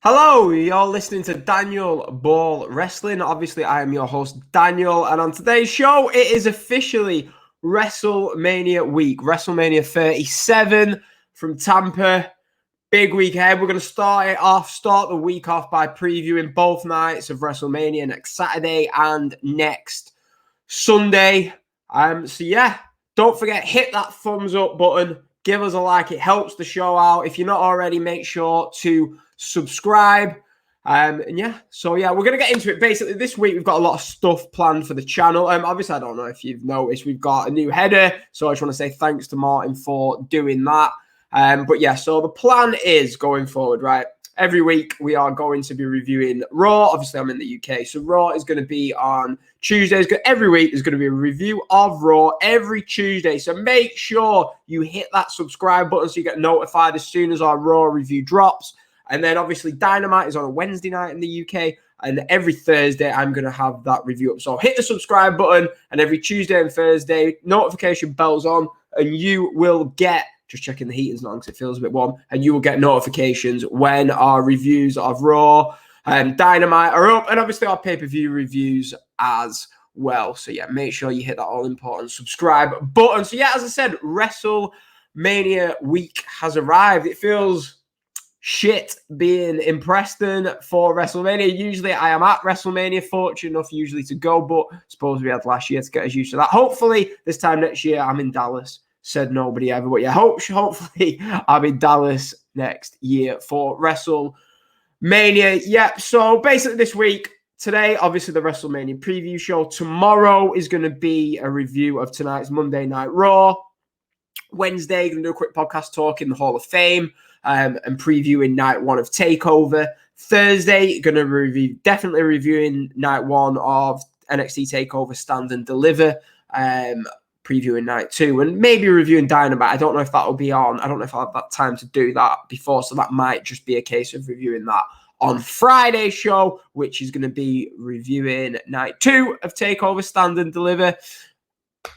Hello, you're listening to Daniel Ball Wrestling. Obviously, I am your host, Daniel, and on today's show, it is officially WrestleMania week. WrestleMania 37 from Tampa. Big week ahead. We're going to start the week off by previewing both nights of WrestleMania next Saturday and next Sunday. Don't forget, hit that thumbs up button. Give us a like. It helps the show out. If you're not already, make sure to subscribe. We're going to get into it. Basically, this week we've got a lot of stuff planned for the channel. Obviously, I don't know if you've noticed, we've got a new header. So I just want to say thanks to Martin for doing that. So the plan is going forward, right? Every week we are going to be reviewing Raw. Obviously, I'm in the UK, so Raw is going to be on Tuesdays. Every week there's going to be a review of Raw every Tuesday. So make sure you hit that subscribe button so you get notified as soon as our Raw review drops. And then obviously Dynamite is on a Wednesday night in the UK. And every Thursday I'm going to have that review up. So hit the subscribe button, and every Tuesday and Thursday, notification bells on, and you will get... Just checking the heating's on because it feels a bit warm. And you will get notifications when our reviews of Raw and Dynamite are up. And obviously our pay-per-view reviews as well. So yeah, make sure you hit that all-important subscribe button. So yeah, as I said, WrestleMania week has arrived. It feels shit being in Preston for WrestleMania. Usually I am at WrestleMania, fortunate enough usually to go. But I suppose we had last year to get us used to that. Hopefully this time next year I'm in Dallas. Said nobody ever, but yeah, hopefully I'm in Dallas next year for WrestleMania. Yeah, so basically this week, today, obviously the WrestleMania preview show. Tomorrow is going to be a review of tonight's Monday Night Raw. Wednesday, going to do a quick podcast talking the Hall of Fame and previewing night one of TakeOver. Thursday, going to definitely reviewing night one of NXT TakeOver Stand and Deliver. Previewing night two and maybe reviewing Dynamite. I don't know if that will be on. I don't know if I'll have that time to do that before, so that might just be a case of reviewing that on Friday's show, which is going to be reviewing night two of TakeOver Stand and Deliver,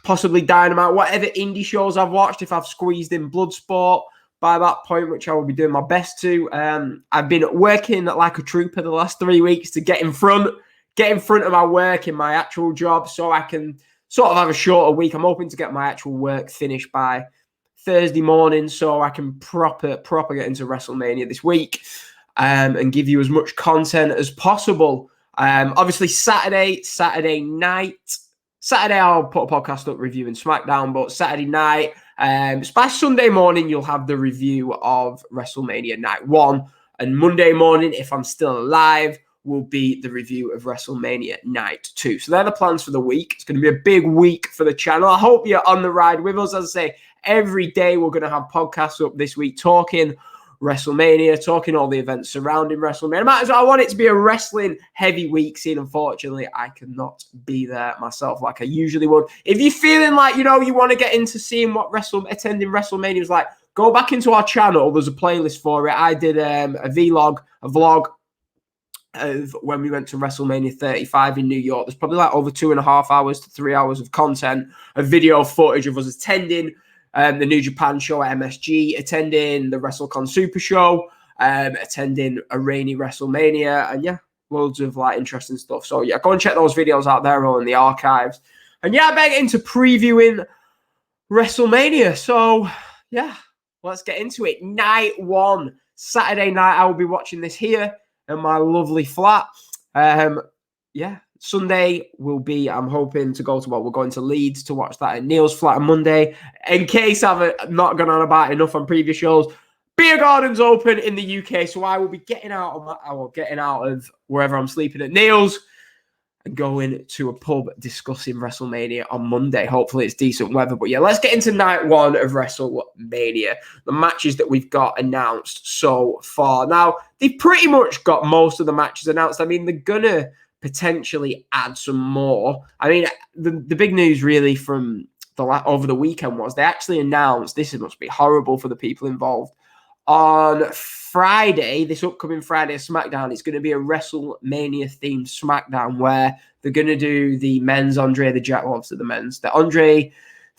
possibly Dynamite, whatever indie shows I've watched, if I've squeezed in Bloodsport by that point, which I will be doing my best to. I've been working like a trooper the last 3 weeks to get in front of my work in my actual job so I can sort of have a shorter week. I'm hoping to get my actual work finished by Thursday morning so I can proper get into WrestleMania this week and give you as much content as possible. Obviously, Saturday night, I'll put a podcast up reviewing SmackDown, but Saturday night, by Sunday morning, you'll have the review of WrestleMania Night 1. And Monday morning, if I'm still alive, will be the review of WrestleMania Night 2. So they're the plans for the week. It's going to be a big week for the channel. I hope you're on the ride with us. As I say, every day we're going to have podcasts up this week talking WrestleMania, talking all the events surrounding WrestleMania. I want it to be a wrestling heavy week scene. Unfortunately, I cannot be there myself like I usually would. If you're feeling like, you want to get into seeing what attending WrestleMania is like, go back into our channel. There's a playlist for it. I did a vlog of when we went to WrestleMania 35 in New York. There's probably like over 2.5 hours to 3 hours of content, of video footage of us attending the New Japan show at MSG, attending the WrestleCon Super Show, attending a rainy WrestleMania, and yeah, loads of like interesting stuff. So yeah, go and check those videos out there all in the archives. And yeah, I better get into previewing WrestleMania. So yeah, let's get into it. Night one, Saturday night, I will be watching this here in my lovely flat. Sunday will be, I'm hoping to go to we're going to Leeds to watch that at Neil's flat on Monday. In case I've not gone on about enough on previous shows, beer gardens open in the UK, so I will be getting out of wherever I'm sleeping at Neil's and going to a pub discussing WrestleMania on Monday. Hopefully it's decent weather. But yeah, let's get into night one of WrestleMania. The matches that we've got announced so far. Now, they've pretty much got most of the matches announced. I mean, they're going to potentially add some more. I mean, the big news really from over the weekend was they actually announced, this must be horrible for the people involved, on Friday, this upcoming Friday SmackDown, it's going to be a WrestleMania-themed SmackDown where they're going to do the men's Andre the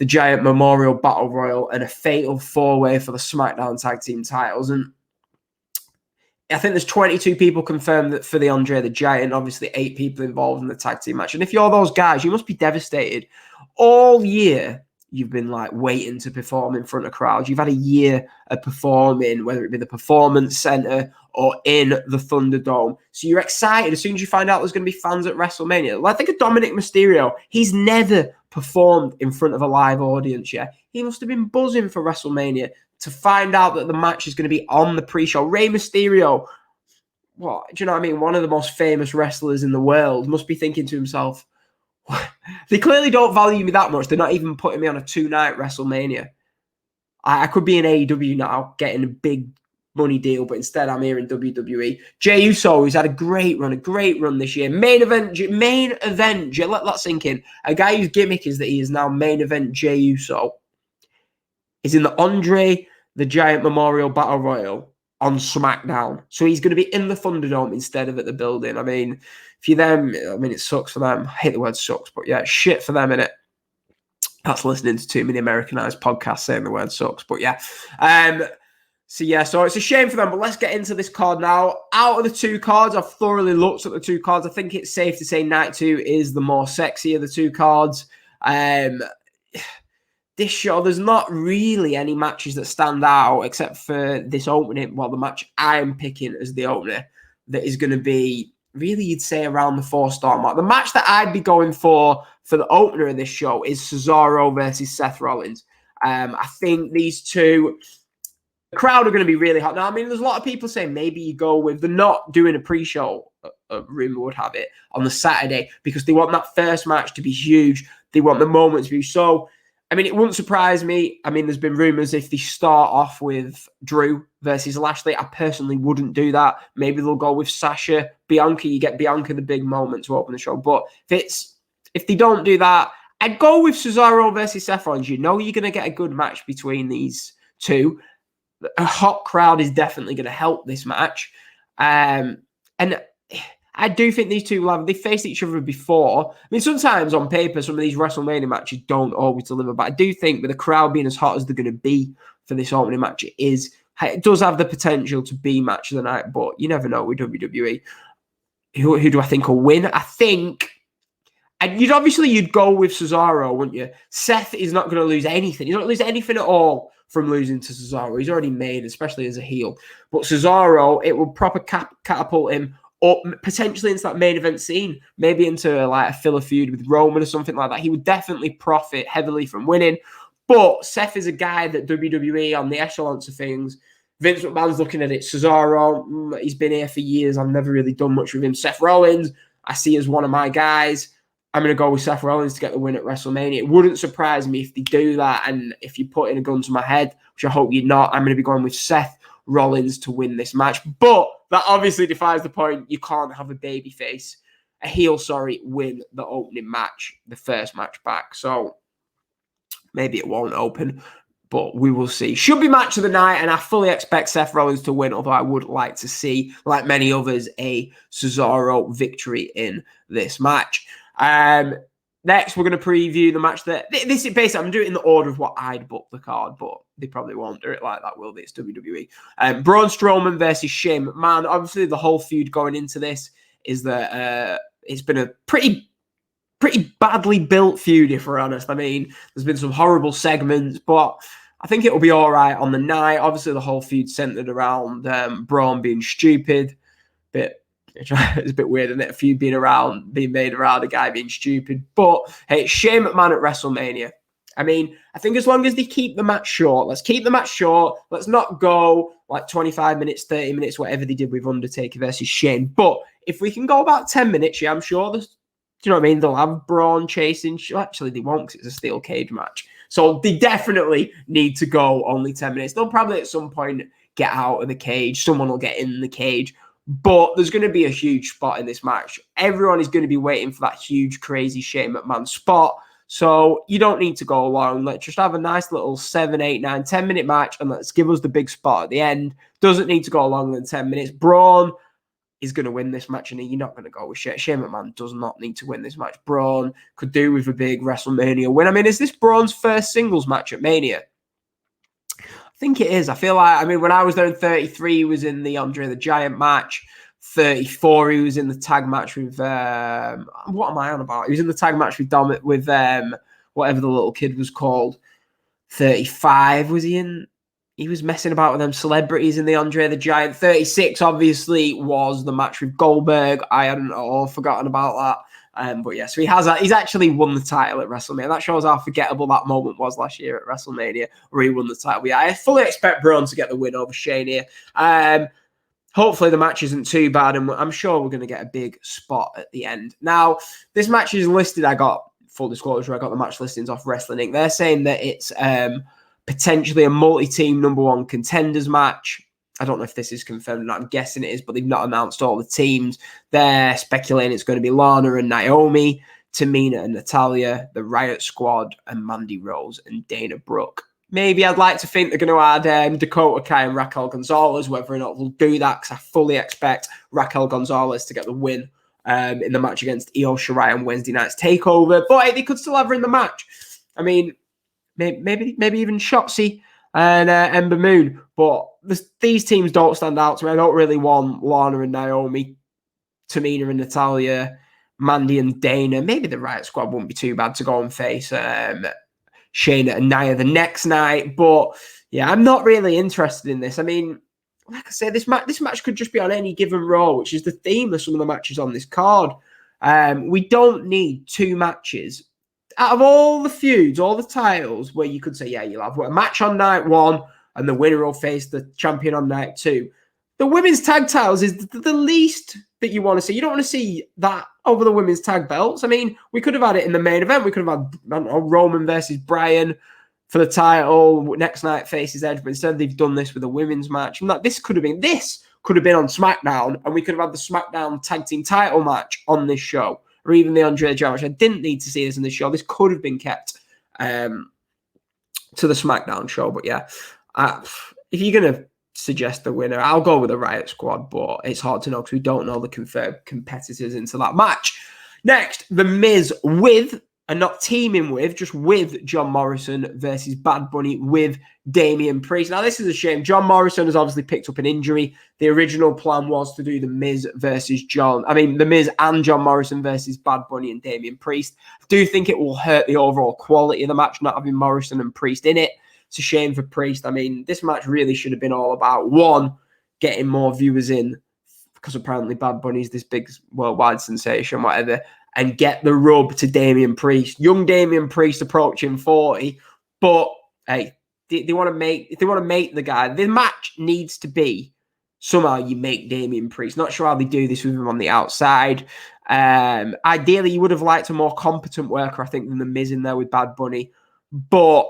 Giant Memorial Battle Royal and a fatal four-way for the SmackDown Tag Team titles. And I think there's 22 people confirmed for the Andre the Giant. Obviously, 8 people involved in the tag team match. And if you're those guys, you must be devastated. All year, you've been like waiting to perform in front of crowds. You've had a year of performing, whether it be the Performance Center or in the Thunderdome. So you're excited as soon as you find out there's going to be fans at WrestleMania. Like, think of Dominic Mysterio. He's never performed in front of a live audience yet. He must have been buzzing for WrestleMania to find out that the match is going to be on the pre-show. Rey Mysterio, what, do you know what I mean? One of the most famous wrestlers in the world must be thinking to himself, they clearly don't value me that much. They're not even putting me on a 2-night WrestleMania. I could be in AEW now, getting a big money deal, but instead I'm here in WWE. Jey Uso, who's had a great run this year. Main event, let that sink in. A guy whose gimmick is that he is now main event Jey Uso. Is in the Andre the Giant Memorial Battle Royal on SmackDown. So he's going to be in the Thunderdome instead of at the building. I mean, for them, it sucks for them. I hate the word sucks, but yeah, shit for them, innit? That's listening to too many Americanized podcasts saying the word sucks, but yeah. So it's a shame for them, but let's get into this card now. Out of the 2 cards, I've thoroughly looked at the 2 cards. I think it's safe to say Night 2 is the more sexy of the 2 cards. This show, there's not really any matches that stand out except for this opening. Well, the match I'm picking as the opener that is going to be really, you'd say, around the 4-star mark. The match that I'd be going for the opener of this show is Cesaro versus Seth Rollins. I think these two, the crowd are going to be really hot. Now, I mean, there's a lot of people saying maybe you go with, they're not doing a pre-show, rumor would have it, on the Saturday because they want that first match to be huge. They want the moment to be so. I mean, it wouldn't surprise me. I mean, there's been rumors if they start off with Drew versus Lashley. I personally wouldn't do that. Maybe they'll go with Sasha, Bianca. You get Bianca the big moment to open the show. But if they don't do that, I'd go with Cesaro versus Seth Rollins. You know you're going to get a good match between these two. A hot crowd is definitely going to help this match. And I do think these two they faced each other before. I mean, sometimes on paper, some of these WrestleMania matches don't always deliver, but I do think with the crowd being as hot as they're going to be for this opening match, it does have the potential to be match of the night, but you never know with WWE. Who do I think will win? I think, and you'd go with Cesaro, wouldn't you? Seth is not going to lose anything. He's not going to lose anything at all from losing to Cesaro. He's already made, especially as a heel. But Cesaro, it will proper catapult him up potentially into that main event scene, maybe into like a filler feud with Roman or something like that. He would definitely profit heavily from winning. But Seth is a guy that WWE on the echelons of things. Vince McMahon's looking at it. Cesaro, he's been here for years. I've never really done much with him. Seth Rollins, I see as one of my guys. I'm going to go with Seth Rollins to get the win at WrestleMania. It wouldn't surprise me if they do that. And if you put in a gun to my head, which I hope you're not, I'm going to be going with Seth Rollins to win this match. But that obviously defies the point. You can't have a heel, win the opening match, the first match back. So maybe it won't open, but we will see. Should be match of the night, and I fully expect Seth Rollins to win, although I would like to see, like many others, a Cesaro victory in this match. Next, we're going to preview the match that this is basically, I'm doing it in the order of what I'd book the card, but they probably won't do it like that, will they? It's WWE. Braun Strowman versus Shane McMahon. Obviously, the whole feud going into this is that it's been a pretty badly built feud, if we're honest. I mean, there's been some horrible segments, but I think it'll be all right on the night. Obviously, the whole feud centered around Braun being stupid. It's a bit weird, isn't it? A feud being made around a guy being stupid. But hey, it's Shane McMahon at WrestleMania. I mean, I think as long as they keep the match short, let's keep the match short. Let's not go like 25 minutes, 30 minutes, whatever they did with Undertaker versus Shane. But if we can go about 10 minutes, yeah, I'm sure do you know what I mean? They'll have Braun chasing. Actually, they won't because it's a steel cage match. So they definitely need to go only 10 minutes. They'll probably at some point get out of the cage. Someone will get in the cage. But there's going to be a huge spot in this match. Everyone is going to be waiting for that huge, crazy Shane McMahon spot. So you don't need to go long. Let's just have a nice little 7, 8, 9, 10-minute match, and let's give us the big spot at the end. Doesn't need to go longer than 10 minutes. Braun is going to win this match, and you're not going to go with Shane. Shane McMahon does not need to win this match. Braun could do with a big WrestleMania win. I mean, is this Braun's first singles match at Mania? think it is. I feel like, I mean, when I was there in 33, he was in the Andre the Giant match. 34, he was in the tag match with, what am I on about? He was in the tag match with whatever the little kid was called. 35, was he in? He was messing about with them celebrities in the Andre the Giant. 36, obviously, was the match with Goldberg. I hadn't at all forgotten about that. But yeah, so he's actually won the title at WrestleMania. That shows how forgettable that moment was last year at WrestleMania, where he won the title. But yeah, I fully expect Braun to get the win over Shane here. Hopefully the match isn't too bad, and I'm sure we're going to get a big spot at the end. Now, this match is listed. I got, full disclosure, I got the match listings off Wrestling Inc. They're saying that it's potentially a multi-team number one contenders match. I don't know if this is confirmed or not. I'm guessing it is, but they've not announced all the teams. They're speculating it's going to be Lana and Naomi, Tamina and Natalya, the Riot Squad, and Mandy Rose and Dana Brooke. Maybe I'd like to think they're going to add Dakota Kai and Raquel Gonzalez. Whether or not they'll do that, because I fully expect Raquel Gonzalez to get the win in the match against Io Shirai on Wednesday night's TakeOver. But hey, they could still have her in the match. I mean, maybe even Shotzi and Ember Moon. But these teams don't stand out to me. I don't really want Lana and Naomi, Tamina and Natalya, Mandy and Dana. Maybe the Riot Squad wouldn't be too bad to go and face Shayna and Nia the next night. But yeah, I'm not really interested in this. I mean, like I said, this match could just be on any given Raw, which is the theme of some of the matches on this card. We don't need two matches. Out of all the feuds, all the titles, where you could say, yeah, you'll have a match on night one and the winner will face the champion on night two. The women's tag titles is the least that you want to see. You don't want to see that over the women's tag belts. I mean, we could have had it in the main event. We could have had, I don't know, Roman versus Bryan for the title. Next night faces Edge, but instead they've done this with a women's match. And this could have been on SmackDown, and we could have had the SmackDown tag team title match on this show, or even the Andre the Giant match. I didn't need to see this in this show. This could have been kept to the SmackDown show. But yeah, if you're going to suggest the winner, I'll go with the Riot Squad, but it's hard to know because we don't know the confirmed competitors into that match. Next, The Miz not teaming with, just with John Morrison versus Bad Bunny with Damian Priest. Now, this is a shame. John Morrison has obviously picked up an injury. The original plan was to do The Miz and John Morrison versus Bad Bunny and Damian Priest. I do think it will hurt the overall quality of the match, not having Morrison and Priest in it. It's a shame for Priest. I mean, this match really should have been all about, one, getting more viewers in, because apparently Bad Bunny's this big worldwide sensation, whatever, and get the rub to Damian Priest. Young Damian Priest approaching 40, but hey, they want to make the guy. The match needs to be somehow you make Damian Priest. Not sure how they do this with him on the outside. Ideally, you would have liked a more competent worker, I think, than The Miz in there with Bad Bunny, but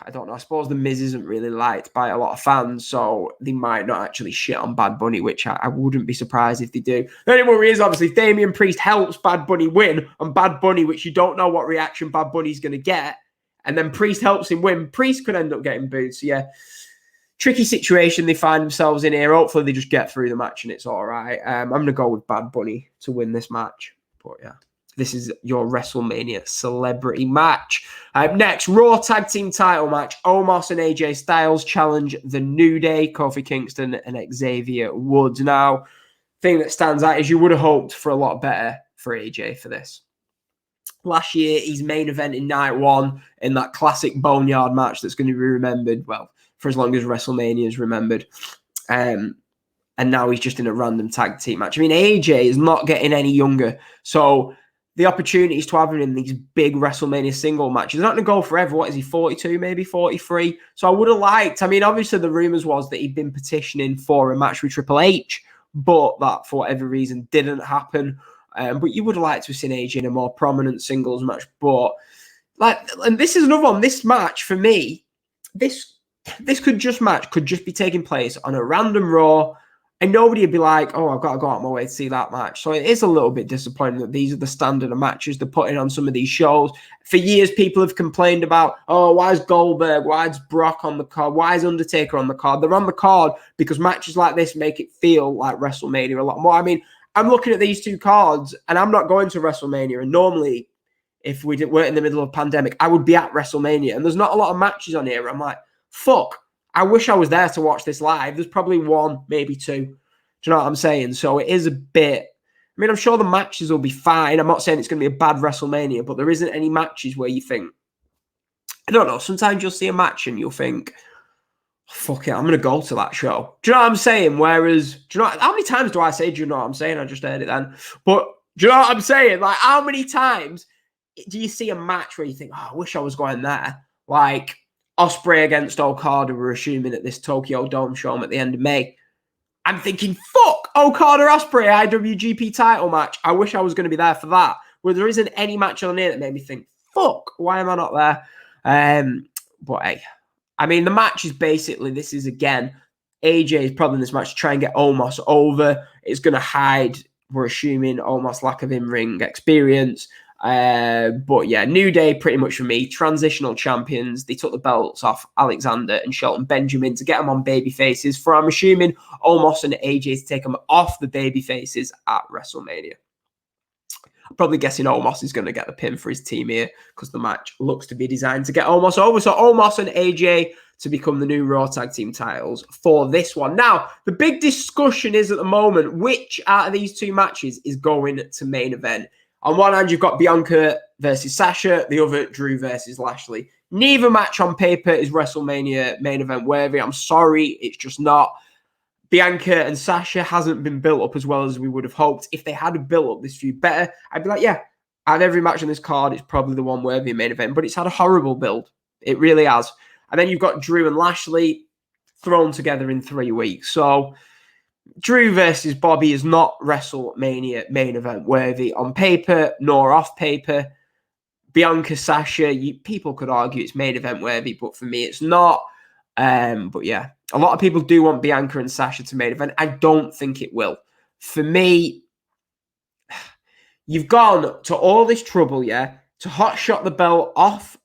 I don't know. I suppose The Miz isn't really liked by a lot of fans, so they might not actually shit on Bad Bunny, which I wouldn't be surprised if they do. The only worry is, obviously, Damian Priest helps Bad Bunny win, and Bad Bunny, which you don't know what reaction Bad Bunny's going to get, and then Priest helps him win. Priest could end up getting booed. So, yeah, tricky situation they find themselves in here. Hopefully, they just get through the match and it's all right. I'm going to go with Bad Bunny to win this match. But, yeah. This is your WrestleMania celebrity match. Next, Raw Tag Team title match. Omos and AJ Styles challenge The New Day, Kofi Kingston and Xavier Woods. Now, thing that stands out is you would have hoped for a lot better for AJ for this. Last year, he's main event in night one in that classic Boneyard match that's going to be remembered, well, for as long as WrestleMania is remembered. And now he's just in a random tag team match. I mean, AJ is not getting any younger, so the opportunities to have him in these big WrestleMania single matches, they're not going to go forever. What is he, 42, maybe 43? So I would have liked, I mean, obviously the rumors was that he'd been petitioning for a match with Triple H, but that, for whatever reason, didn't happen. But you would have liked to have seen AJ in a more prominent singles match. But, and this is another one, this match, for me, this could just be taking place on a random Raw, and nobody would be like, oh, I've got to go out of my way to see that match. So it is a little bit disappointing that these are the standard of matches they're putting on some of these shows. For years, people have complained about, oh, why is Goldberg, why is Brock on the card, why is Undertaker on the card? They're on the card because matches like this make it feel like WrestleMania a lot more. I mean, I'm looking at these two cards, and I'm not going to WrestleMania. And normally, if we weren't in the middle of a pandemic, I would be at WrestleMania. And there's not a lot of matches on here. I'm like, fuck. I wish I was there to watch this live. There's probably one, maybe two. Do you know what I'm saying? So it is a bit... I mean, I'm sure the matches will be fine. I'm not saying it's going to be a bad WrestleMania, but there isn't any matches where you think... I don't know. Sometimes you'll see a match and you'll think, fuck it, I'm going to go to that show. Do you know what I'm saying? Whereas, do you know how many times do I say, do you know what I'm saying? I just heard it then. But do you know what I'm saying? Like, how many times do you see a match where you think, oh, I wish I was going there? Like, Ospreay against Okada, we're assuming at this Tokyo Dome show at the end of May. I'm thinking, fuck, Okada Ospreay IWGP title match. I wish I was going to be there for that. Where there isn't any match on here that made me think, fuck, why am I not there? But hey, I mean, the match is basically, this is again, AJ's problem in this match to try and get Omos over. It's going to hide, we're assuming, Omos' lack of in-ring experience. But yeah, New Day pretty much for me. Transitional champions. They took the belts off Alexander and Shelton Benjamin to get them on baby faces for, I'm assuming, Omos and AJ to take them off the baby faces at WrestleMania. I'm probably guessing Omos is going to get the pin for his team here because the match looks to be designed to get Omos over. So Omos and AJ to become the new Raw Tag Team titles for this one. Now, the big discussion is at the moment, which out of these two matches is going to main event? On one hand, you've got Bianca versus Sasha, the other, Drew versus Lashley. Neither match on paper is WrestleMania main event worthy. I'm sorry, it's just not. Bianca and Sasha hasn't been built up as well as we would have hoped. If they had built up this feud better, I'd be like, yeah, out of every match on this card, it's probably the one worthy of main event. But it's had a horrible build. It really has. And then you've got Drew and Lashley thrown together in 3 weeks. So Drew versus Bobby is not WrestleMania main event worthy on paper nor off paper. Bianca, Sasha, people could argue it's main event worthy, but for me, it's not. But yeah, a lot of people do want Bianca and Sasha to main event. I don't think it will. For me, you've gone to all this trouble, yeah, to hot shot the belt off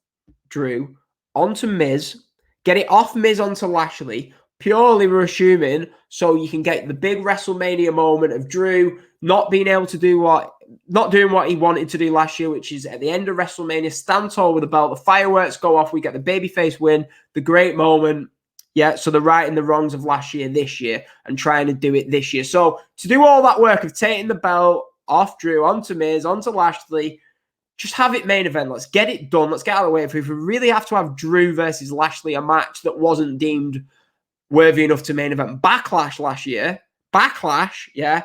Drew onto Miz, get it off Miz onto Lashley. Purely, we're assuming, so you can get the big WrestleMania moment of Drew not being able to not doing what he wanted to do last year, which is at the end of WrestleMania, stand tall with the belt, the fireworks go off, we get the babyface win, the great moment. Yeah, so they're righting the wrongs of last year, this year, and trying to do it this year. So to do all that work of taking the belt off Drew, onto Miz, onto Lashley, just have it main event. Let's get it done. Let's get out of the way. If we really have to have Drew versus Lashley, a match that wasn't deemed worthy enough to main event Backlash last year. Backlash, yeah.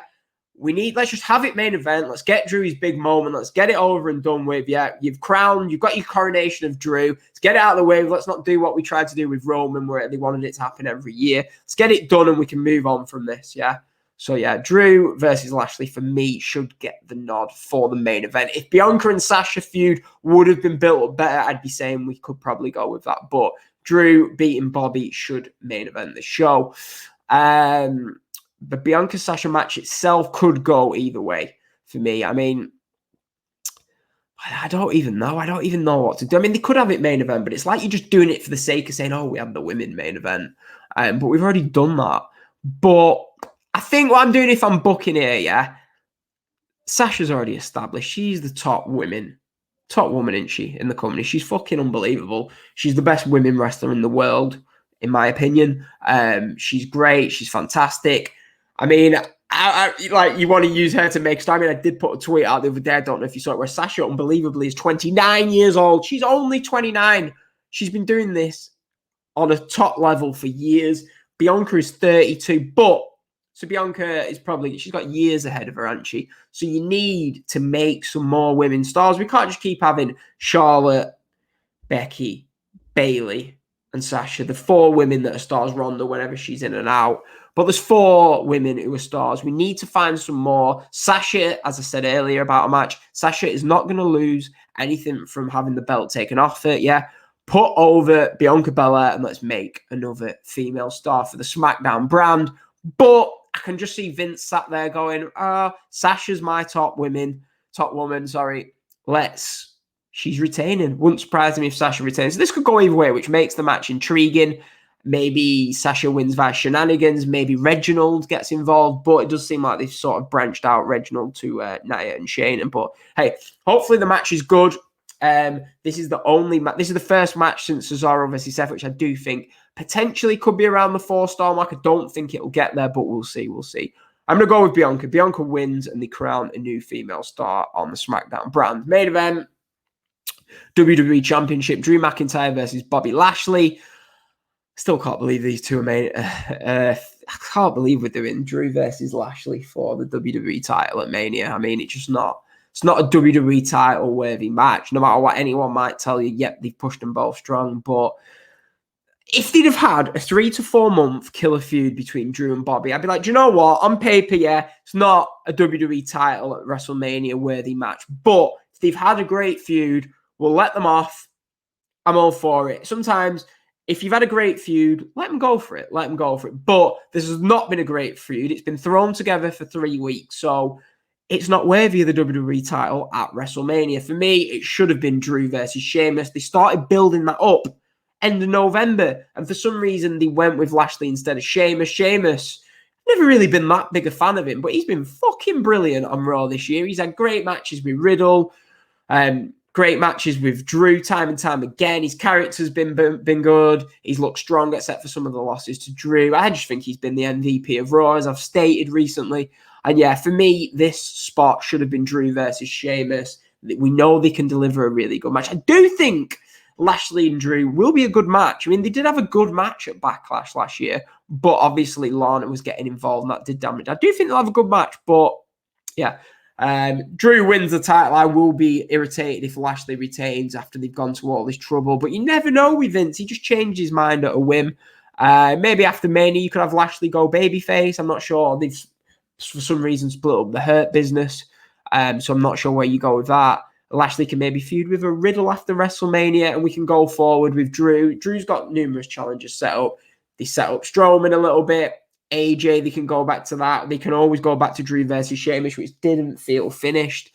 Let's just have it main event. Let's get Drew his big moment. Let's get it over and done with. Yeah, you've got your coronation of Drew. Let's get it out of the way. Let's not do what we tried to do with Roman where they wanted it to happen every year. Let's get it done and we can move on from this, yeah. So yeah, Drew versus Lashley for me should get the nod for the main event. If Bianca and Sasha feud would have been built up better, I'd be saying we could probably go with that. But Drew beating Bobby should main event the show. The Bianca-Sasha match itself could go either way for me. I mean, I don't even know. I don't even know what to do. I mean, they could have it main event, but it's like you're just doing it for the sake of saying, oh, we have the women main event. But we've already done that. But I think what I'm doing if I'm booking here, yeah, Sasha's already established. She's the top woman, isn't she, in the company? She's fucking unbelievable. She's the best women wrestler in the world, in my opinion. She's great. She's fantastic. I mean, I like you want to use her to make a start. I mean, I did put a tweet out the other day. I don't know if you saw it, where Sasha unbelievably is 29 years old. She's only 29. She's been doing this on a top level for years. Bianca is 32, but so Bianca is she's got years ahead of her, hasn't she? So you need to make some more women stars. We can't just keep having Charlotte, Becky, Bayley, and Sasha, the 4 women that are stars, Ronda, whenever she's in and out. But there's 4 women who are stars. We need to find some more. Sasha, as I said earlier about a match, Sasha is not going to lose anything from having the belt taken off her. Yeah, put over Bianca Belair and let's make another female star for the SmackDown brand. But I can just see Vince sat there going, Sasha's my top woman, sorry. She's retaining. Wouldn't surprise me if Sasha retains. So this could go either way, which makes the match intriguing. Maybe Sasha wins via shenanigans. Maybe Reginald gets involved. But it does seem like they've sort of branched out Reginald to Nia and Shane. But hey, hopefully the match is good. This is the first match since Cesaro versus Seth, which I do think Potentially could be around the 4-star mark. I don't think it'll get there, but we'll see. We'll see. I'm going to go with Bianca. Bianca wins and they crown a new female star on the SmackDown brand. Main event, WWE Championship, Drew McIntyre versus Bobby Lashley. Still can't believe these two are made. I can't believe we're doing Drew versus Lashley for the WWE title at Mania. I mean, it's not a WWE title worthy match. No matter what anyone might tell you, yep, they've pushed them both strong. But if they'd have had a 3 to 4 month killer feud between Drew and Bobby, I'd be like, do you know what? On paper, yeah, it's not a WWE title at WrestleMania worthy match. But if they've had a great feud, we'll let them off. I'm all for it. Sometimes, if you've had a great feud, let them go for it. Let them go for it. But this has not been a great feud. It's been thrown together for 3 weeks. So it's not worthy of the WWE title at WrestleMania. For me, it should have been Drew versus Sheamus. They started building that up end of November. And for some reason, they went with Lashley instead of Sheamus. Sheamus, never really been that big a fan of him, but he's been fucking brilliant on Raw this year. He's had great matches with Riddle. Great matches with Drew time and time again. His character's been good. He's looked strong, except for some of the losses to Drew. I just think he's been the MVP of Raw, as I've stated recently. And yeah, for me, this spot should have been Drew versus Sheamus. We know they can deliver a really good match. I do think Lashley and Drew will be a good match. I mean, they did have a good match at Backlash last year, but obviously Lana was getting involved and that did damage. I do think they'll have a good match, but yeah. Drew wins the title. I will be irritated if Lashley retains after they've gone to all this trouble, but you never know with Vince. He just changed his mind at a whim. Maybe after Mania, you could have Lashley go babyface. I'm not sure. They've, for some reason, split up the Hurt business, so I'm not sure where you go with that. Lashley can maybe feud with a Riddle after WrestleMania, and we can go forward with Drew. Drew's got numerous challenges set up. They set up Strowman a little bit. AJ, they can go back to that. They can always go back to Drew versus Sheamus, which didn't feel finished.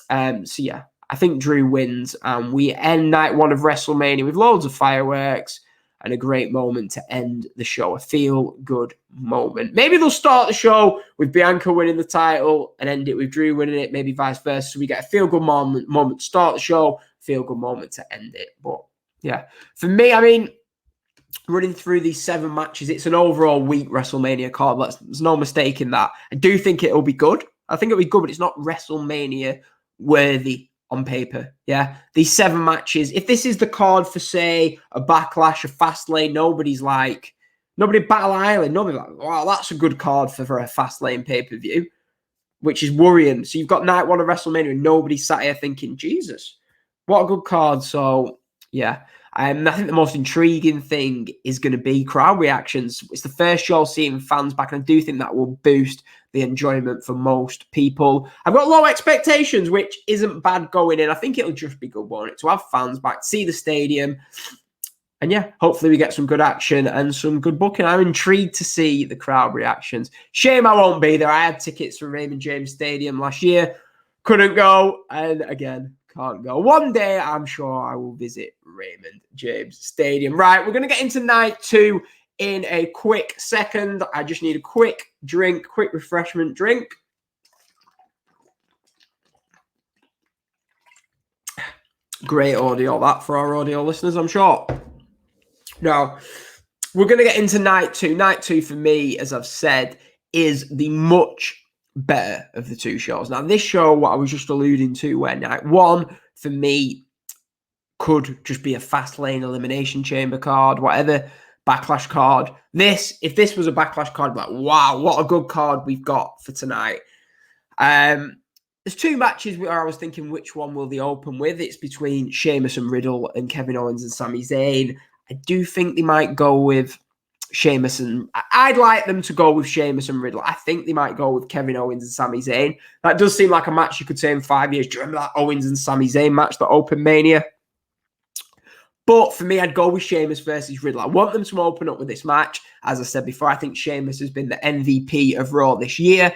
So yeah, I think Drew wins, and we end night 1 of WrestleMania with loads of fireworks and a great moment to end the show. A feel-good moment. Maybe they'll start the show with Bianca winning the title and end it with Drew winning it, maybe vice versa. So we get a feel-good moment to start the show, feel-good moment to end it. But yeah, for me, I mean, running through these 7 matches, it's an overall weak WrestleMania card. There's no mistake in that. I do think it'll be good. I think it'll be good, but it's not WrestleMania worthy on paper. Yeah, these 7 matches. If this is the card for, say, a Backlash, a Fastlane, nobody Battle Island, nobody like, wow, that's a good card for a Fastlane pay-per-view, which is worrying. So you've got night 1 of WrestleMania and nobody sat here thinking, Jesus, what a good card. So yeah. I think the most intriguing thing is going to be crowd reactions. It's the first show seeing fans back, and I do think that will boost the enjoyment for most people. I've got low expectations, which isn't bad going in. I think it'll just be good, won't it? To have fans back, see the stadium. And yeah, hopefully we get some good action and some good booking. I'm intrigued to see the crowd reactions. Shame I won't be there. I had tickets for Raymond James Stadium last year. Couldn't go. And again, can't go. One day, I'm sure I will visit Raymond James Stadium. Right, we're going to get into night 2 in a quick second. I just need a quick drink, quick refreshment drink. Great audio, that, for our audio listeners, I'm sure. Now, we're going to get into night 2. Night 2, for me, as I've said, is the much better of the 2 shows. Now, this show, what I was just alluding to, where night 1, for me, could just be a Fastlane Elimination Chamber card, whatever, Backlash card. If this was a Backlash card, like, wow, what a good card we've got for tonight. There's 2 matches where I was thinking, which one will they open with? It's between Sheamus and Riddle and Kevin Owens and Sami Zayn. I do think they might go with Sheamus, and I'd like them to go with Sheamus and Riddle. I think they might go with Kevin Owens and Sami Zayn. That does seem like a match you could say in 5 years. Do you remember that Owens and Sami Zayn match that opened Mania? But for me, I'd go with Sheamus versus Riddle. I want them to open up with this match. As I said before, I think Sheamus has been the MVP of Raw this year.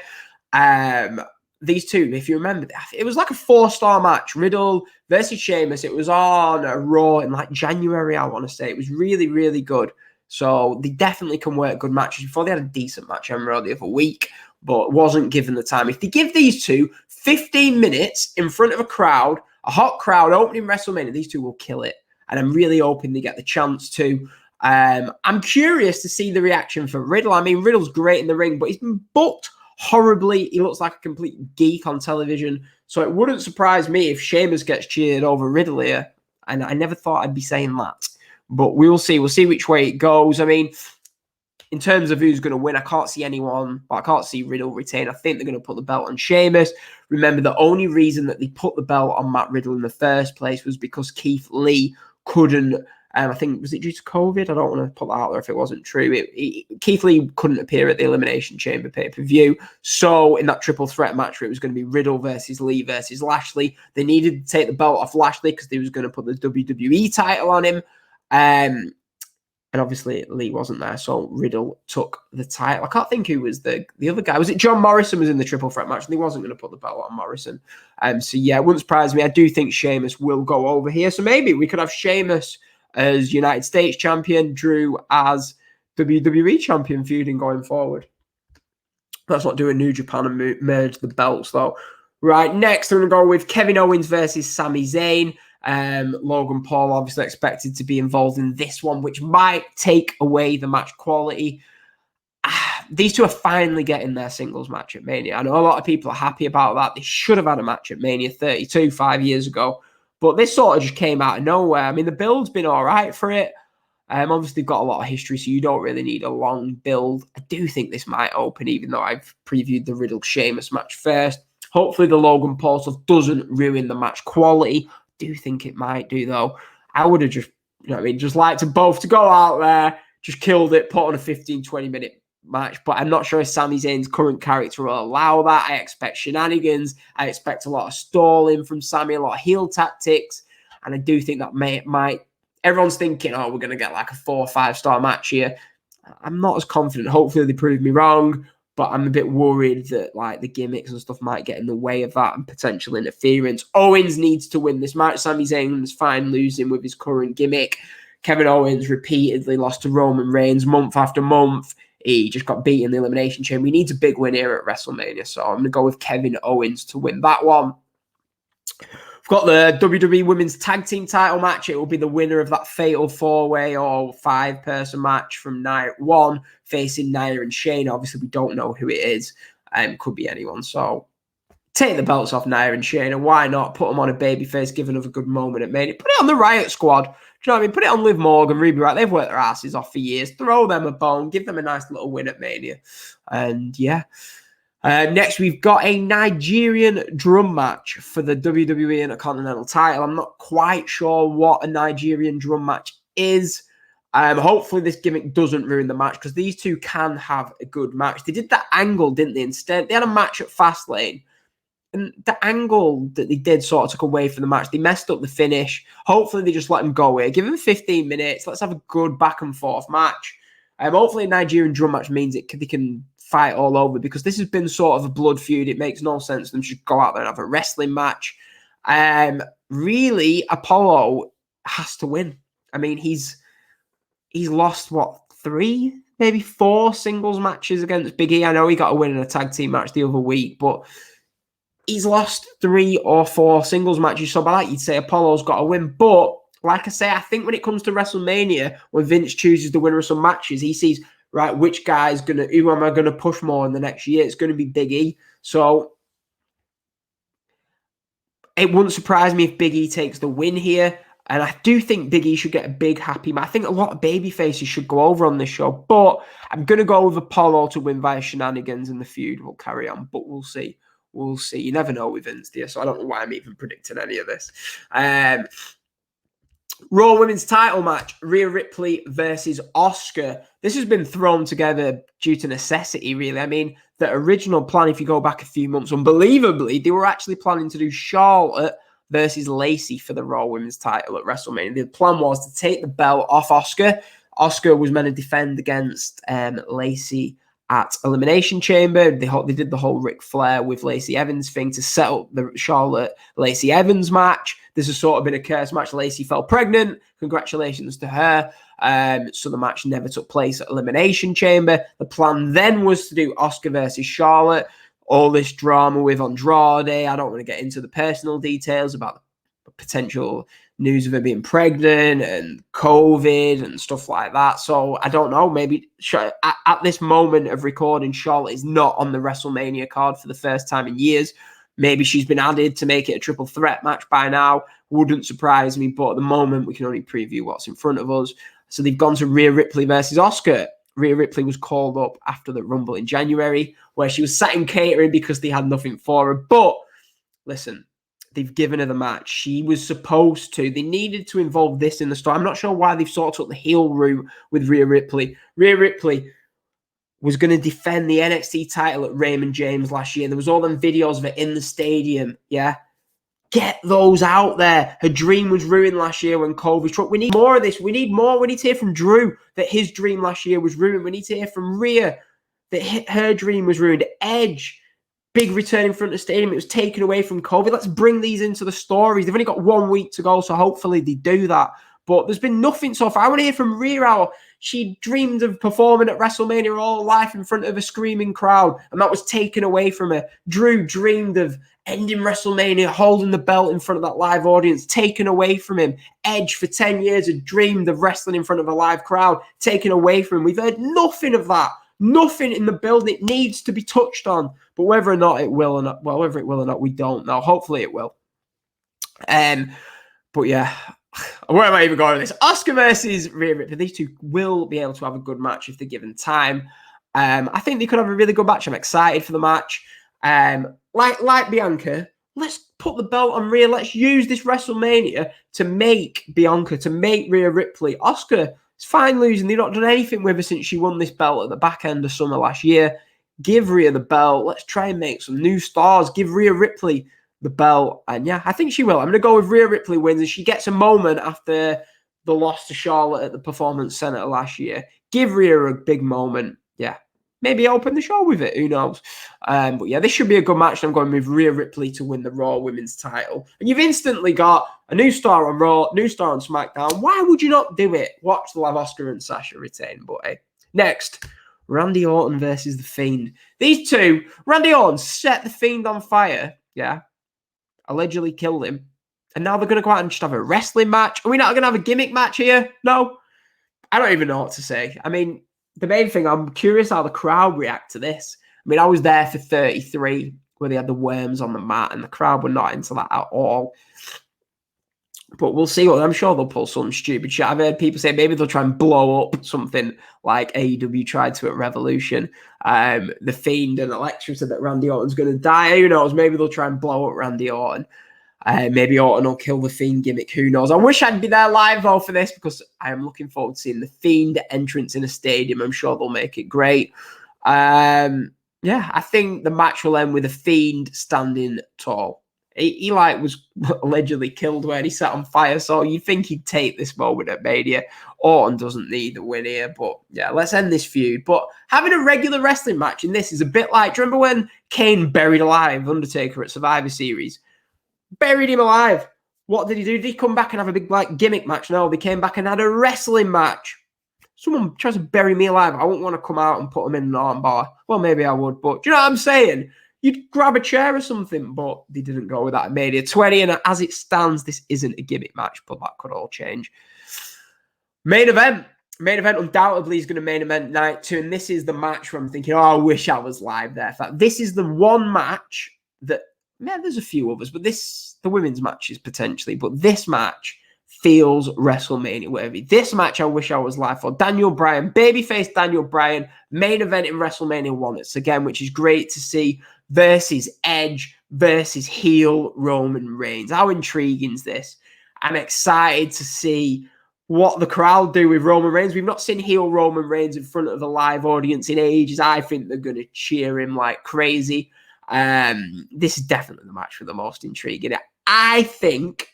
These 2, if you remember, it was like a 4-star match. Riddle versus Sheamus. It was on a Raw in like January, I want to say. It was really, really good. So they definitely can work good matches. Before they had a decent match on Raw the other week, but wasn't given the time. If they give these 2 15 minutes in front of a crowd, a hot crowd opening WrestleMania, these 2 will kill it. And I'm really hoping they get the chance to. I'm curious to see the reaction for Riddle. I mean, Riddle's great in the ring, but he's been booked horribly. He looks like a complete geek on television. So it wouldn't surprise me if Sheamus gets cheered over Riddle here. And I never thought I'd be saying that. But we'll see. We'll see which way it goes. I mean, in terms of who's going to win, I can't see anyone, but I can't see Riddle retain. I think they're going to put the belt on Sheamus. Remember, the only reason that they put the belt on Matt Riddle in the first place was because Keith Lee couldn't, I think, was it due to COVID? I don't want to put that out there if it wasn't true. Keith Lee couldn't appear at the Elimination Chamber pay-per-view. So in that triple threat match where it was going to be Riddle versus Lee versus Lashley, they needed to take the belt off Lashley because they was going to put the WWE title on him. And obviously Lee wasn't there, so Riddle took the title. I can't think who was the other guy. Was it John Morrison was in the triple threat match, and he wasn't going to put the belt on Morrison. So yeah, it wouldn't surprise me. I do think Sheamus will go over here. So maybe we could have Sheamus as United States champion, Drew as WWE champion feuding going forward. Let's not do a New Japan and merge the belts, though. Right, next I'm going to go with Kevin Owens versus Sami Zayn. Logan Paul obviously expected to be involved in this one, which might take away the match quality. These two are finally getting their singles match at Mania. I know a lot of people are happy about that. They should have had a match at Mania 32 5 years ago, but this sort of just came out of nowhere. I mean, the build's been all right for it. Obviously, they've got a lot of history, so you don't really need a long build. I do think this might open, even though I've previewed the Riddle-Sheamus match first. Hopefully, the Logan Paul stuff doesn't ruin the match quality. Do think it might do, though. I would have just, just liked to both to go out there, just killed it, put on a 15-20 minute match. But I'm not sure if Sami Zayn's current character will allow that. I expect shenanigans. I expect a lot of stalling from Sami, a lot of heel tactics. And I do think that might. Everyone's thinking, we're going to get like a 4 or 5 star match here. I'm not as confident. Hopefully they prove me wrong. But I'm a bit worried that like the gimmicks and stuff might get in the way of that and potential interference. Owens needs to win this match. Sami Zayn's fine losing with his current gimmick. Kevin Owens repeatedly lost to Roman Reigns month after month. He just got beaten in the Elimination Chamber. He needs a big win here at WrestleMania. So I'm going to go with Kevin Owens to win that one. We've got the WWE Women's Tag Team title match. It will be the winner of that fatal 4-way or 5-person match from night 1 facing Nia and Shayna. Obviously, we don't know who it is. Could be anyone. So take the belts off Nia and Shayna. Why not? Put them on a babyface, give another good moment at Mania. Put it on the Riot Squad. Do you know what I mean? Put it on Liv Morgan, Ruby Riott. They've worked their asses off for years. Throw them a bone. Give them a nice little win at Mania. And yeah. Next, we've got a Nigerian drum match for the WWE Intercontinental title. I'm not quite sure what a Nigerian drum match is. Hopefully this gimmick doesn't ruin the match because these two can have a good match. They did that angle, didn't they? Instead, they had a match at Fastlane. And the angle that they did sort of took away from the match. They messed up the finish. Hopefully they just let them go here. Give them 15 minutes. Let's have a good back and forth match. Hopefully a Nigerian drum match means they can fight all over because this has been sort of a blood feud. It makes no sense for them to just go out there and have a wrestling match. Really, Apollo has to win. I mean, he's lost, 3, maybe 4 singles matches against Big E. I know he got a win in a tag team match the other week, but he's lost 3 or 4 singles matches. So by that, you'd say Apollo's got a win. But like I say, I think when it comes to WrestleMania, when Vince chooses the winner of some matches, he sees, right, who am I going to push more in the next year? It's going to be Big E. So it wouldn't surprise me if Big E takes the win here. And I do think Big E should get a big happy match. I think a lot of baby faces should go over on this show. But I'm going to go with Apollo to win via shenanigans and the feud will carry on. But we'll see. We'll see. You never know with Vince, dear. So I don't know why I'm even predicting any of this. Raw Women's title match, Rhea Ripley versus Asuka. This has been thrown together due to necessity, really. I mean, the original plan, if you go back a few months, unbelievably, they were actually planning to do Charlotte versus Lacey for the Raw Women's title at WrestleMania. The plan was to take the belt off Asuka. Asuka was meant to defend against Lacey at Elimination Chamber. They did the whole Ric Flair with Lacey Evans thing to set up the Charlotte-Lacey Evans match. This has sort of been a curse match. Lacey fell pregnant. Congratulations to her. So the match never took place at Elimination Chamber. The plan then was to do Asuka versus Charlotte. All this drama with Andrade. I don't want to get into the personal details about potential news of her being pregnant and COVID and stuff like that. So I don't know. Maybe at this moment of recording, Charlotte is not on the WrestleMania card for the first time in years. Maybe she's been added to make it a triple threat match by now. Wouldn't surprise me. But at the moment, we can only preview what's in front of us. So they've gone to Rhea Ripley versus Asuka. Rhea Ripley was called up after the Rumble in January, where she was sat in catering because they had nothing for her. But listen, they've given her the match. She was supposed to. They needed to involve this in the story. I'm not sure why they've sort of took the heel route with Rhea Ripley. Rhea Ripley was going to defend the NXT title at Raymond James last year. There was all them videos of it in the stadium. Yeah. Get those out there. Her dream was ruined last year when COVID struck. We need more of this. We need more. We need to hear from Drew that his dream last year was ruined. We need to hear from Rhea that her dream was ruined. Edge, big return in front of the stadium. It was taken away from COVID. Let's bring these into the stories. They've only got 1 week to go, so hopefully they do that. But there's been nothing so far. I want to hear from Rhea how she dreamed of performing at WrestleMania all life in front of a screaming crowd, and that was taken away from her. Drew dreamed of ending WrestleMania, holding the belt in front of that live audience, taken away from him. Edge, for 10 years, had dreamed of wrestling in front of a live crowd, taken away from him. We've heard nothing of that. Nothing in the build. It needs to be touched on. But whether or not it will or not, well, whether it will or not, we don't know. Hopefully it will. But yeah, where am I even going with this? Asuka versus Rhea Ripley. These two will be able to have a good match if they're given time. I think they could have a really good match. I'm excited for the match. Like Bianca, let's put the belt on Rhea. Let's use this WrestleMania to make Bianca, to make Rhea Ripley. Asuka is fine losing. They've not done anything with her since she won this belt at the back end of summer last year. Give Rhea the belt. Let's try and make some new stars. Give Rhea Ripley the belt. And yeah, I think she will. I'm going to go with Rhea Ripley wins, and she gets a moment after the loss to Charlotte at the Performance Center last year. Give Rhea a big moment. Yeah. Maybe open the show with it. Who knows? But yeah, this should be a good match. I'm going with Rhea Ripley to win the Raw Women's title. And you've instantly got a new star on Raw, new star on SmackDown. Why would you not do it? Watch the live Asuka and Sasha retain. But hey, next, Randy Orton versus The Fiend. These two, Randy Orton set The Fiend on fire. Yeah. Allegedly killed him. And now they're going to go out and just have a wrestling match. Are we not going to have a gimmick match here? No. I don't even know what to say. I mean, the main thing, I'm curious how the crowd react to this. I mean, I was there for 33, where they had the worms on the mat, and the crowd were not into that at all. But we'll see. I'm sure they'll pull some stupid shit. I've heard people say maybe they'll try and blow up something like AEW tried to at Revolution. The Fiend and Alexa said that Randy Orton's going to die. Who knows? Maybe they'll try and blow up Randy Orton. Maybe Orton will kill the Fiend gimmick. Who knows? I wish I'd be there live, though, for this, because I am looking forward to seeing the Fiend entrance in a stadium. I'm sure they'll make it great. Yeah, I think the match will end with the Fiend standing tall. Eli was allegedly killed when he sat on fire, so you'd think he'd take this moment at Mania. Orton doesn't need the win here, but yeah, let's end this feud. But having a regular wrestling match in this is a bit like, do you remember when Kane buried alive Undertaker at Survivor Series? Buried him alive. What did he do? Did he come back and have a big gimmick match? No, they came back and had a wrestling match. Someone tries to bury me alive. I wouldn't want to come out and put him in an armbar. Well, maybe I would, but do you know what I'm saying? You'd grab a chair or something, but they didn't go with that at Mania 20. And as it stands, this isn't a gimmick match, but that could all change. Main event. Main event undoubtedly is going to main event night 2. And this is the match where I'm thinking, oh, I wish I was live there. In fact, this is the one match that, man, there's a few others, but the women's matches potentially, but this match feels WrestleMania worthy. This match I wish I was live for. Daniel Bryan, babyface Daniel Bryan, main event in WrestleMania 1. It's again, which is great to see, versus Edge versus heel Roman Reigns. How intriguing is this? I'm excited to see what the crowd do with Roman Reigns. We've not seen heel Roman Reigns in front of a live audience in ages. I think they're going to cheer him like crazy. This is definitely the match for the most intriguing. I think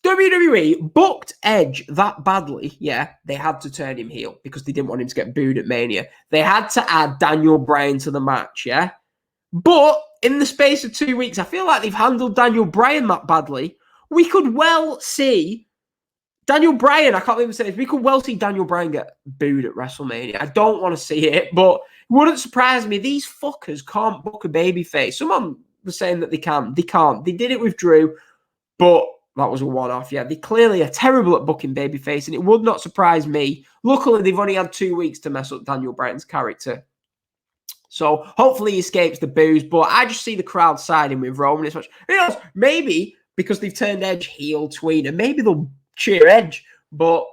WWE booked Edge that badly. Yeah, they had to turn him heel because they didn't want him to get booed at Mania. They had to add Daniel Bryan to the match, yeah? But in the space of 2 weeks, I feel like they've handled Daniel Bryan that badly. We could well see Daniel Bryan, I can't even say this, we could well see Daniel Bryan get booed at WrestleMania. I don't want to see it, but it wouldn't surprise me. These fuckers can't book a babyface. Someone was saying that they can. They can't. They did it with Drew, but That was a one-off. Yeah, they clearly are terrible at booking babyface, and it would not surprise me. Luckily, they've only had 2 weeks to mess up Daniel Bryan's character. So hopefully he escapes the booze, but I just see the crowd siding with Roman this much. Who knows? Maybe because they've turned Edge heel, tweener, maybe they'll cheer Edge, but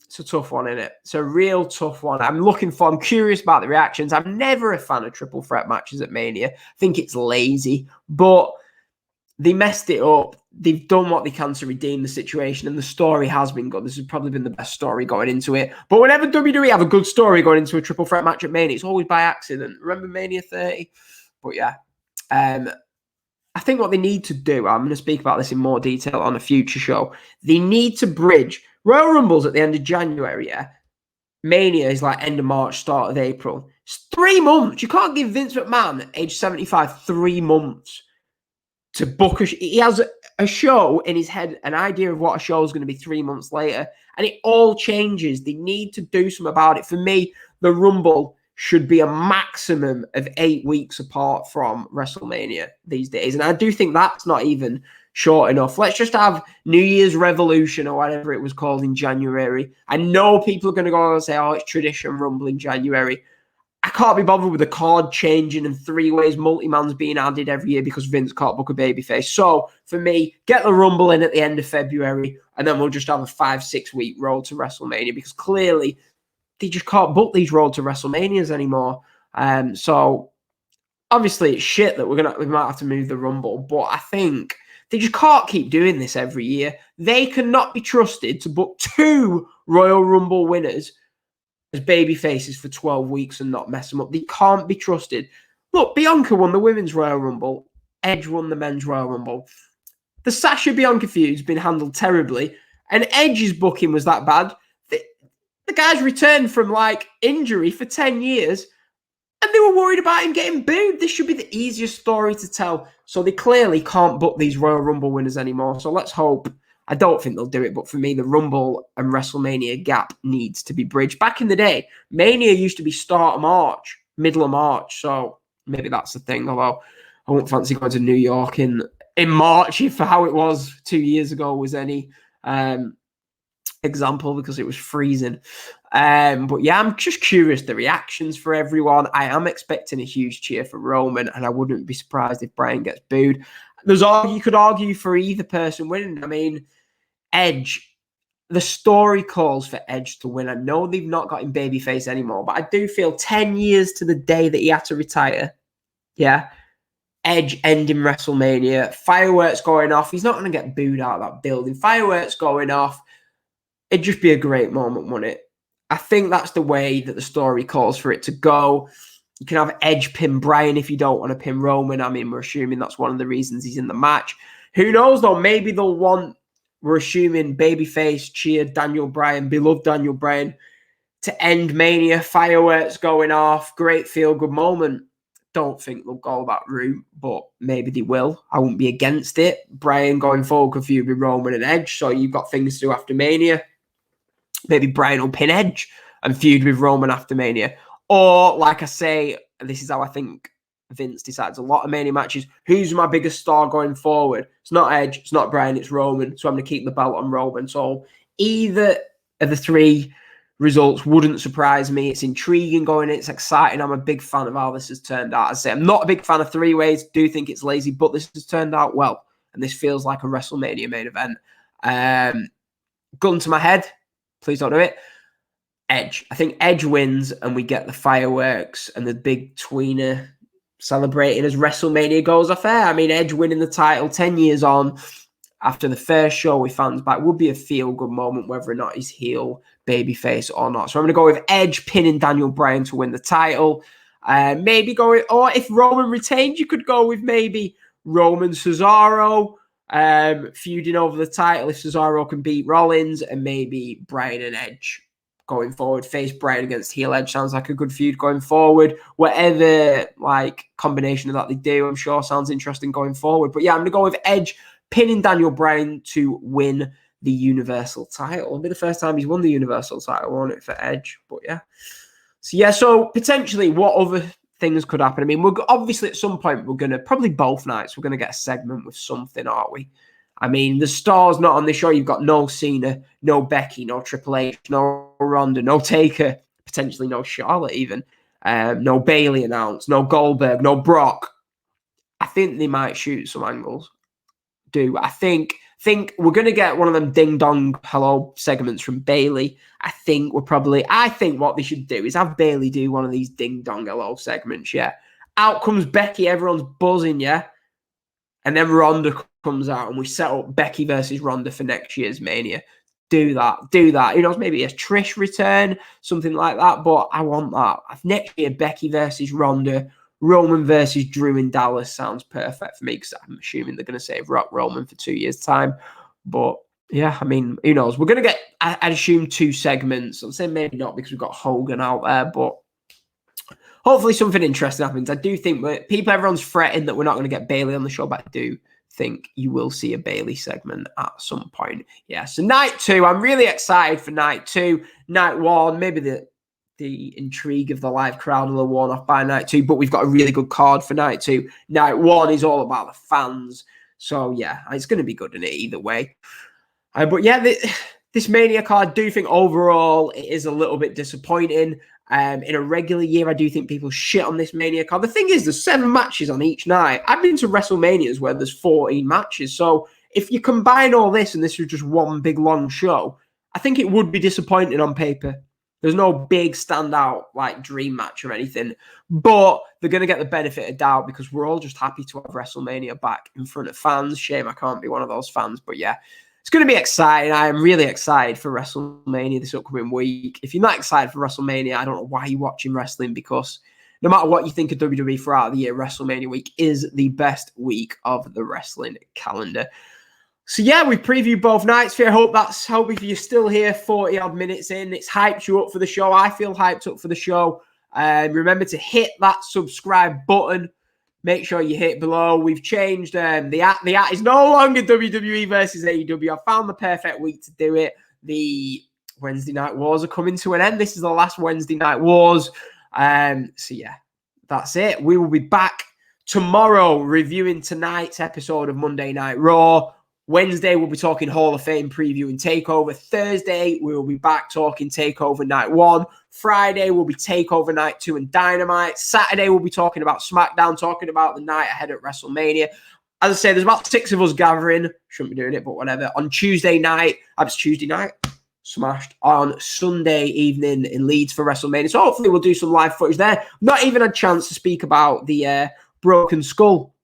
it's a tough one, isn't it? It's a real tough one. I'm curious about the reactions. I'm never a fan of triple threat matches at Mania. I think it's lazy, but they messed it up. They've done what they can to redeem the situation, and the story has been good. This has probably been the best story going into it. But whenever WWE have a good story going into a triple threat match at Mania, it's always by accident. Remember Mania 30? But yeah, I think what they need to do, I'm going to speak about this in more detail on a future show. They need to bridge. Royal Rumble's at the end of January, yeah? Mania is like end of March, start of April. It's 3 months. You can't give Vince McMahon, age 75, 3 months to book he has a show in his head, an idea of what a show is going to be 3 months later, and it all changes. They need to do something about it. For me, the Rumble should be a maximum of 8 weeks apart from WrestleMania these days, and I do think that's not even short enough. Let's just have New Year's Revolution or whatever it was called in January. I know people are going to go and say, oh, it's tradition Rumble in January. I can't be bothered with the card changing and 3 ways multi-man's being added every year because Vince can't book a babyface. So, for me, get the Rumble in at the end of February, and then we'll just have a 5-6 week road to WrestleMania, because clearly they just can't book these road to WrestleManias anymore. So, obviously, it's shit that we might have to move the Rumble, but I think they just can't keep doing this every year. They cannot be trusted to book 2 Royal Rumble winners as baby faces for 12 weeks and not mess them up. They can't be trusted. Look, Bianca won the Women's Royal Rumble. Edge won the Men's Royal Rumble. The Sasha Bianca feud's been handled terribly, and Edge's booking was that bad. The guy's returned from, injury for 10 years, and they were worried about him getting booed. This should be the easiest story to tell. So they clearly can't book these Royal Rumble winners anymore. So let's hope. I don't think they'll do it, but for me, the Rumble and WrestleMania gap needs to be bridged. Back in the day, Mania used to be start of March, middle of March, so maybe that's the thing, although I won't fancy going to New York in March for how it was 2 years ago was any example, because it was freezing. But yeah, I'm just curious the reactions for everyone. I am expecting a huge cheer for Roman, and I wouldn't be surprised if Bryan gets booed. You could argue for either person winning. I mean, Edge, the story calls for Edge to win. I know they've not got him babyface anymore, but I do feel 10 years to the day that he had to retire, yeah, Edge ending WrestleMania, fireworks going off. He's not going to get booed out of that building. Fireworks going off. It'd just be a great moment, wouldn't it? I think that's the way that the story calls for it to go. You can have Edge pin Bryan if you don't want to pin Roman. I mean, we're assuming that's one of the reasons he's in the match. Who knows, though? Maybe they'll want, we're assuming, babyface, cheer Daniel Bryan, beloved Daniel Bryan, to end Mania, fireworks going off, great feel-good moment. Don't think they'll go that route, but maybe they will. I wouldn't be against it. Bryan going forward could feud with Roman and Edge, so you've got things to do after Mania. Maybe Bryan will pin Edge and feud with Roman after Mania. Or, like I say, this is how I think Vince decides a lot of Mania matches. Who's my biggest star going forward? It's not Edge, it's not Bryan, it's Roman. So I'm going to keep the belt on Roman. So either of the 3 results wouldn't surprise me. It's intriguing going in. It's exciting. I'm a big fan of how this has turned out. I say I'm not a big fan of 3-ways. Do think it's lazy, but this has turned out well. And this feels like a WrestleMania main event. Gun to my head. Please don't do it. Edge. I think Edge wins and we get the fireworks and the big tweener celebrating as WrestleMania goes off air. I mean, Edge winning the title 10 years on after the first show with fans back would be a feel-good moment, whether or not he's heel, babyface or not. So I'm going to go with Edge pinning Daniel Bryan to win the title. Maybe go, or if Roman retained, you could go with maybe Roman Cesaro feuding over the title if Cesaro can beat Rollins, and maybe Bryan and Edge going forward. Face Bryan against heel Edge sounds like a good feud going forward. Whatever combination of that they do, I'm sure sounds interesting going forward. But yeah, I'm going to go with Edge pinning Daniel Bryan to win the Universal title. It'll be the first time he's won the Universal title, won't it, for Edge? But yeah. So potentially what other things could happen? I mean, we're obviously at some point we're going to, probably both nights, we're going to get a segment with something, aren't we? I mean, the stars not on this show. You've got no Cena, no Becky, no Triple H, no Ronda, no Taker, potentially no Charlotte even, no Bayley announced, no Goldberg, no Brock. I think they might shoot some angles. I think we're going to get one of them ding-dong hello segments from Bayley. I think what they should do is have Bayley do one of these ding-dong hello segments, yeah. Out comes Becky, everyone's buzzing, yeah. And then Ronda comes out and we set up Becky versus Ronda for next year's Mania. Do that. Who knows, maybe a Trish return, something like that. But I want that. Next year, Becky versus Ronda, Roman versus Drew in Dallas sounds perfect for me because I'm assuming they're going to save Roman for 2 years' time. But yeah, I mean, who knows? We're going to get, I'd assume, 2 segments. I'm saying maybe not because we've got Hogan out there, but hopefully something interesting happens. I do think everyone's fretting that we're not going to get Bayley on the show, but I do think you will see a Bayley segment at some point. Yeah, so night 2, I'm really excited for night 2. Night 1, maybe the intrigue of the live crowd will have worn off by night 2, but we've got a really good card for night 2. Night 1 is all about the fans. So yeah, it's going to be good in it either way. But yeah, this Mania card, I do think overall it is a little bit disappointing. In a regular year, I do think people shit on this Mania card. The thing is, there's 7 matches on each night. I've been to WrestleManias where there's 14 matches. So if you combine all this and this was just one big long show, I think it would be disappointing on paper. There's no big standout like dream match or anything, but they're going to get the benefit of doubt because we're all just happy to have WrestleMania back in front of fans. Shame I can't be one of those fans, but yeah, it's going to be exciting. I am really excited for WrestleMania this upcoming week. If you're not excited for WrestleMania, I don't know why you're watching wrestling because no matter what you think of WWE throughout the year, WrestleMania week is the best week of the wrestling calendar. So yeah, we previewed both nights. I hope if you're still here 40 odd minutes in, it's hyped you up for the show. I feel hyped up for the show. Remember to hit that subscribe button. Make sure you hit below. We've changed the at. The at is no longer WWE versus AEW. I found the perfect week to do it. The Wednesday Night Wars are coming to an end. This is the last Wednesday Night Wars. So yeah, that's it. We will be back tomorrow reviewing tonight's episode of Monday Night Raw. Wednesday, we'll be talking Hall of Fame preview and TakeOver. Thursday, we will be back talking TakeOver Night 1. Friday, we'll be TakeOver Night 2 and Dynamite. Saturday, we'll be talking about SmackDown, talking about the night ahead at WrestleMania. As I say, there's about 6 of us gathering. Shouldn't be doing it, but whatever. On Tuesday night, Tuesday night, smashed. On Sunday evening in Leeds for WrestleMania. So hopefully we'll do some live footage there. Not even a chance to speak about the Broken Skull.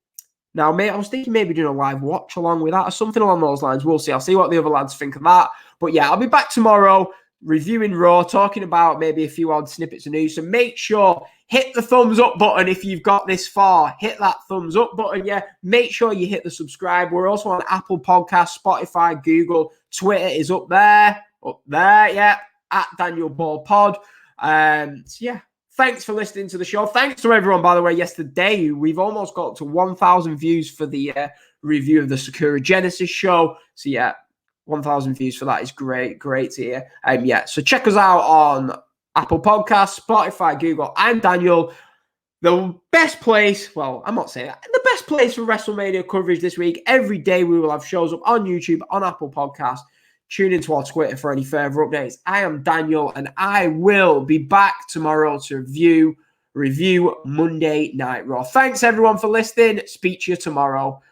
Now, mate, I was thinking maybe doing a live watch along with that or something along those lines. We'll see. I'll see what the other lads think of that. But yeah, I'll be back tomorrow reviewing Raw, talking about maybe a few odd snippets of news. So make sure, hit the thumbs up button if you've got this far. Hit that thumbs up button, yeah. Make sure you hit the subscribe. We're also on Apple Podcasts, Spotify, Google. Twitter is up there, yeah, at Daniel Ball Pod. So yeah. Thanks for listening to the show. Thanks to everyone, by the way, yesterday. We've almost got to 1,000 views for the review of the Sakura Genesis show. So, yeah, 1,000 views for that is great. Great to hear. Yeah, so check us out on Apple Podcasts, Spotify, Google. I'm Daniel. The best place, well, I'm not saying that. The best place for WrestleMania coverage this week. Every day we will have shows up on YouTube, on Apple Podcasts. Tune into our Twitter for any further updates. I am Daniel, and I will be back tomorrow to review Monday Night Raw. Thanks, everyone, for listening. Speak to you tomorrow.